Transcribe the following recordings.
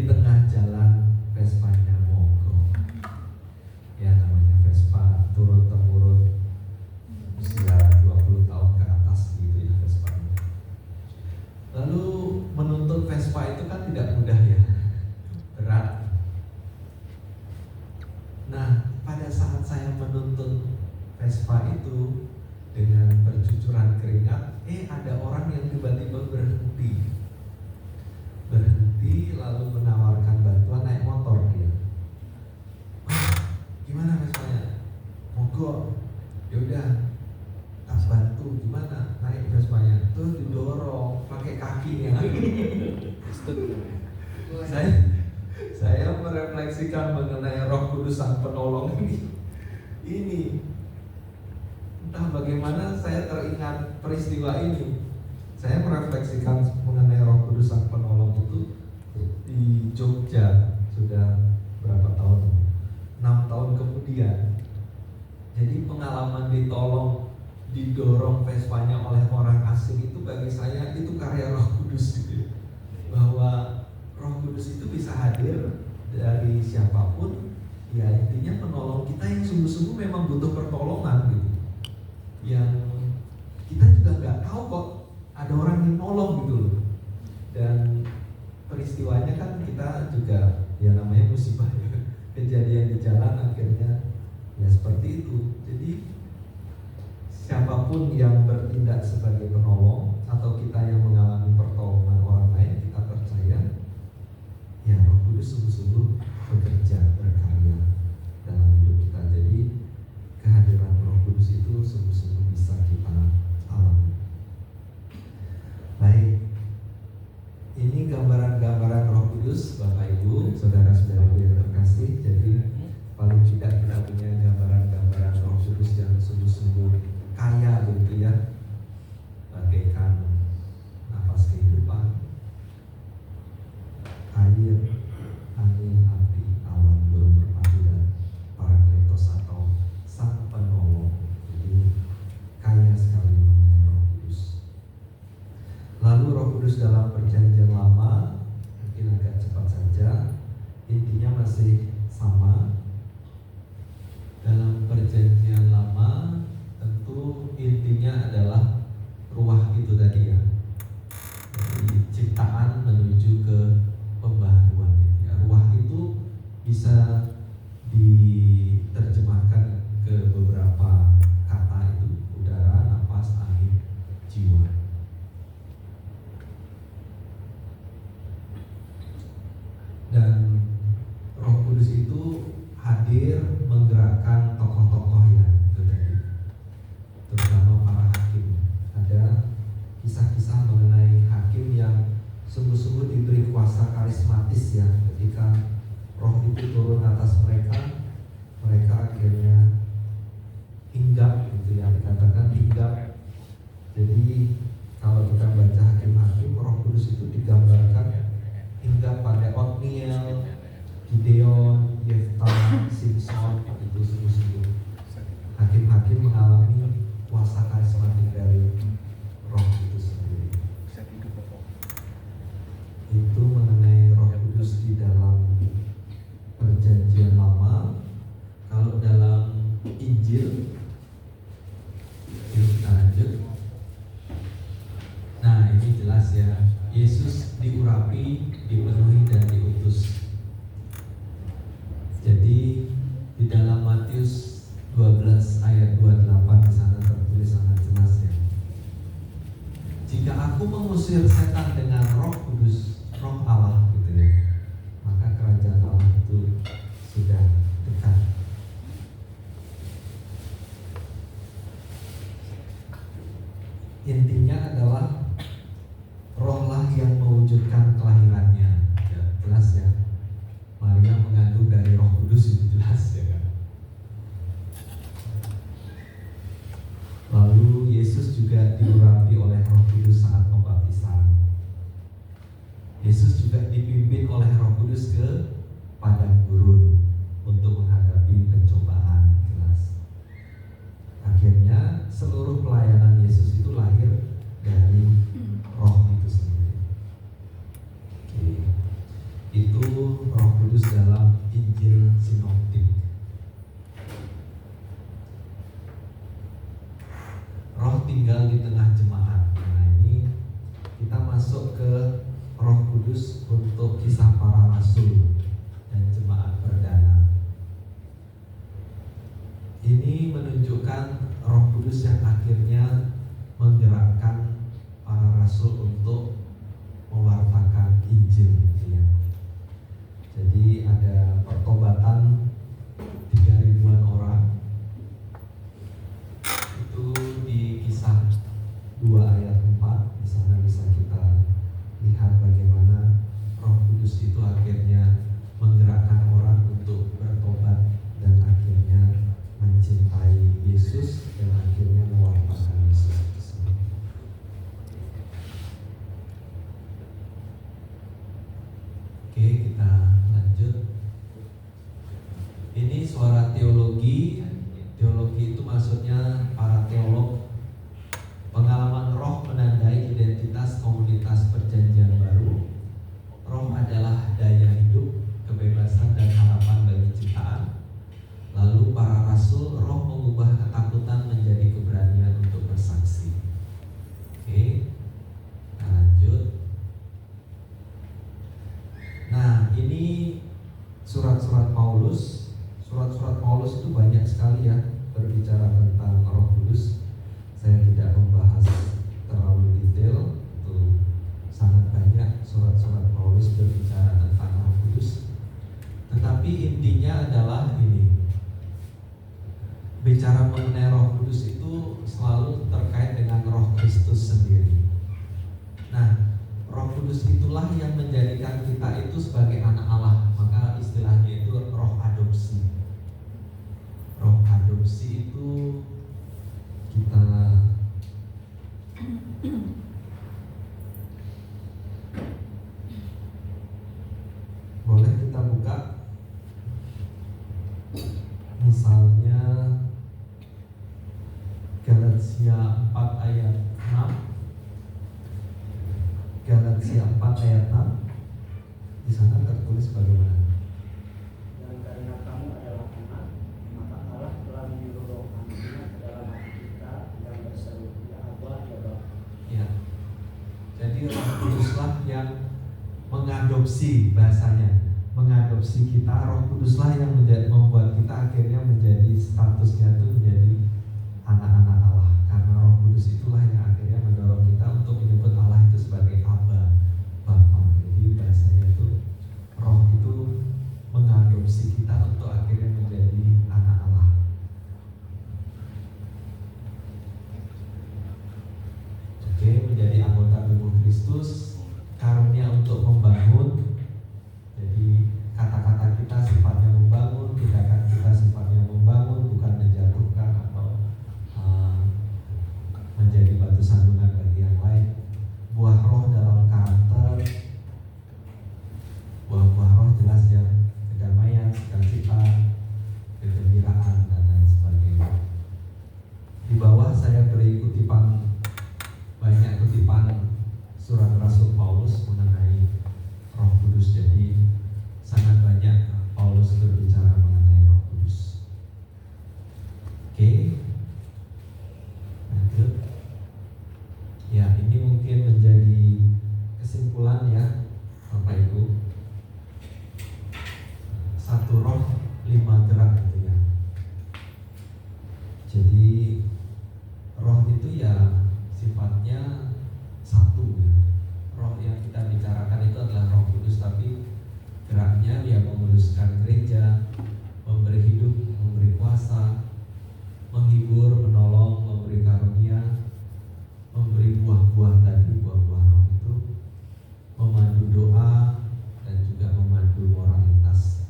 tengah jalan Vespanya mogok. Ya namanya Vespa turun temurun usia 20 tahun ke atas gitu ya Vespa. Lalu menuntut Vespa itu kan tidak mudah ya, berat. Nah pada saat saya menuntut Vespa itu dengan bercucuran keringat, ada orang yang tiba-tiba berhenti lalu menawarkan bantuan naik motor dia. Gimana Vespanya? Mogok. Yaudah, tak bantu. Gimana naik Vespanya? Tuh didorong pakai kakinya. Saya merefleksikan mengenai Roh Kudus Sang Penolong ini. Entah bagaimana saya teringat peristiwa ini. Saya merefleksikan mengenai Roh Kudus Sang Penolong itu di Jogja sudah berapa tahun? 6 tahun kemudian. Jadi pengalaman didorong Vespanya oleh orang asing itu bagi saya itu karya Roh Kudus gitu. Bahwa Roh Kudus itu bisa hadir dari siapapun. Ya intinya menolong kita yang sungguh-sungguh memang butuh pertolongan gitu. Yang kita juga nggak tahu kok ada orang yang nolong gitu loh. Dan peristiwanya kan kita juga ya namanya musibah ya. Kejadian di jalan akhirnya ya seperti itu. Jadi siapapun yang bertindak sebagai penolong atau kita yang mengalami pertolongan orang lain, kita percaya ya Roh Kudus sungguh-sungguh bekerja berkarya dalam hidup kita. Jadi kehadiran Roh Kudus itu sungguh-sungguh bisa kita alami. Baik, ini gambaran-gambaran Roh Kudus, Bapak Ibu, saudara-saudara yang terkasih. Jadi paling tidak kita punya gambaran-gambaran Roh Kudus yang sungguh-sungguh kaya gitu ya, bagaikan nafas kehidupan, air, angin, api, awan, burung merpati, dan Parakletos atau Sang Penolong. Jadi kaya sekali mengenai Roh Kudus. Lalu Roh Kudus dalam Perjanjian Lama mungkin agak cepat saja, intinya masih sama. Dalam Perjanjian Lama tentu intinya adalah ruah itu tadi ya, dari ciptaan menuju ke pembaharuan ya. Ruah itu bisa diterjemahkan ke beberapa kata itu, udara, nafas, angin, jiwa. Dan Roh Kudus itu hadir menggerakkan tokoh-tokoh ya, itu tadi, terutama para hakim. Ada kisah-kisah mengenai hakim yang sungguh-sungguh diberi kuasa karismatis ya. Ketika Roh itu turun atas mereka, mereka akhirnya hinggap gitu ya, dikatakan hinggap. Jadi kalau kita baca hakim-hakim, Roh Kudus itu digambarkan hinggap pada Otniel, Gideon, Yefta, Simpson. Itu sungguh-sungguh hakim-hakim mengalami kuasa karismatik dari Roh itu sendiri. Itu mengenai Roh Kudus di dalam Perjanjian Lama. Kalau dalam Injil, kita lanjut. Nah ini jelas ya, Yesus diurapi, dipenuhi, dan diutus. Jadi di dalam Matius 12 ayat 28 di sana tertulis sangat jelas ya. Jika aku mengusir setan dengan Roh Kudus, Roh Allah gitu ya, maka kerajaan Allah itu sudah dekat. Intinya adalah Rohlah yang mewujudkan kelahirannya ya, jelas ya. Maria mengandung dari Roh Kudus, itu jelas ya kan. Lalu Yesus juga diurapi oleh Roh Kudus saat pembaptisan. Yesus juga dipimpin oleh Roh Kudus ke padang gurun untuk menghadapi pencobaan, jelas. Akhirnya seluruh pelayanan Yesus itu lahir dari Roh itu sendiri. Oke. Itu Roh Kudus dalam Injil Sinoptik. Roh tinggal di tengah jemaat. Nah, ini kita masuk ke Roh Kudus untuk kisah para rasul dan jemaat perdana. Ini menunjukkan Roh Kudus yang akhirnya menggerakkan para rasul untuk mewartakan Injil, ya. Jadi ada pertobatan 3.000-an orang. Itu di Kisah 2 ayat 4. Di sana bisa kita lihat bagaimana Roh Kudus itu akhirnya menggerakkan orang untuk bertobat dan akhirnya mencintai Yesus dan akhirnya mewartakan Yesus tersebut. Oke, kita lanjut. Ini suara teologi. Teologi itu maksudnya para teolog. Pengalaman roh menandai identitas komunitas perjanjian baru. Roh adalah daya hidup, kebebasan dan harapan bagi ciptaan. Lalu para rasul, roh mengubah ketakutan menjadi keberanian untuk bersaksi. Oke, kita lanjut. Nah, ini surat-surat Paulus. Surat-surat Paulus itu banyak sekali ya berbicara tentang Roh Kudus. Saya tidak membahas terlalu detail. Itu sangat banyak surat-surat Paulus berbicara tentang Roh Kudus. Tetapi intinya adalah ini. Bicara mengenai Roh Kudus itu selalu terkait dengan Roh Kristus sendiri. Nah, Roh Kudus itulah yang menjadikan kita itu sebagai anak Allah. Maka istilahnya itu roh adopsi. Roh adopsi itu kita boleh kita buka misalnya Galatia 4 ayat 6. Galatia 4 ayat 6. Di sana tertulis bagaimana? Dan karena kamu adalah anak, maka Allah telah menyuruh roh anaknya ke dalam hati kita yang berseru, ya Abba, ya Bapa. Ya. Jadi Roh Kuduslah yang mengadopsi, bahasanya mengadopsi kita. Roh Kuduslah yang membuat kita akhirnya menjadi statusnya itu menjadi anak-anak Allah. Karena Roh Kudus itulah yang akhirnya mendorong kita untuk menyebut Allah itu sebagai Abba, Bapa. Jadi bahasanya itu Roh itu mengadopsi kita untuk akhirnya menjadi anak Allah. Oke, menjadi anggota tubuh Kristus, karunia untuk membangun. Jadi kata-kata kita sifatnya membangun, tindakan kita sifatnya membangun, bukan menjatuhkan atau menjadi batu sandungan bagi yang lain. Buah roh dalam karakter, buah-buah roh jelas ya, kedamaian, sukacita, kegembiraan dan lain sebagainya. Di bawah saya beri kutipan, banyak kutipan surat Rasul Paulus mengenai Roh Kudus. Jadi sangat banyak Paulus berbicara mengenai Roh Kudus. Oke, lanjut. Ya, ini mungkin menjadi kesimpulan ya Bapak Ibu. Satu roh, 5 gerak gitu ya. Jadi roh itu ya sifatnya satu ya. Roh yang kita bicarakan itu adalah Roh Kudus, tapi geraknya dia menguduskan gereja, memberi hidup, memberi kuasa, menghibur, menolong, memberi karunia, memberi buah-buah tadi, buah-buah roh itu, memandu doa dan juga memandu moralitas.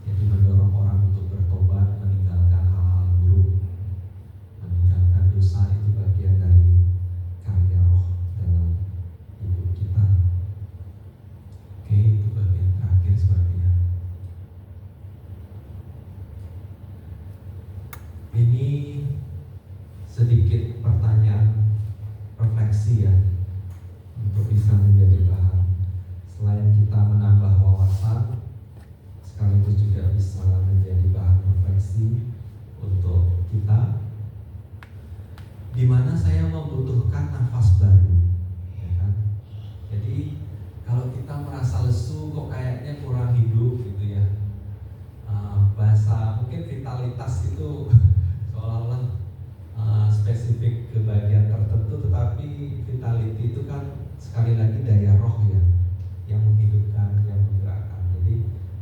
Jadi mendorong orang untuk bertobat, meninggalkan hal-hal buruk, meninggalkan dosa. Itu bagian dari karya roh dalam hidup kita. Oke, itu bagian terakhir sepertinya.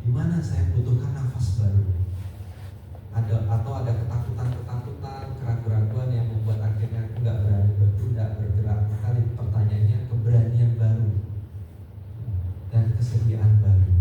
Di mana saya butuhkan nafas baru. Atau ada ketakutan, keraguan-keraguan yang membuat akhirnya aku nggak berani bertindak, bergerak. Maka pertanyaannya keberanian baru dan kesediaan baru.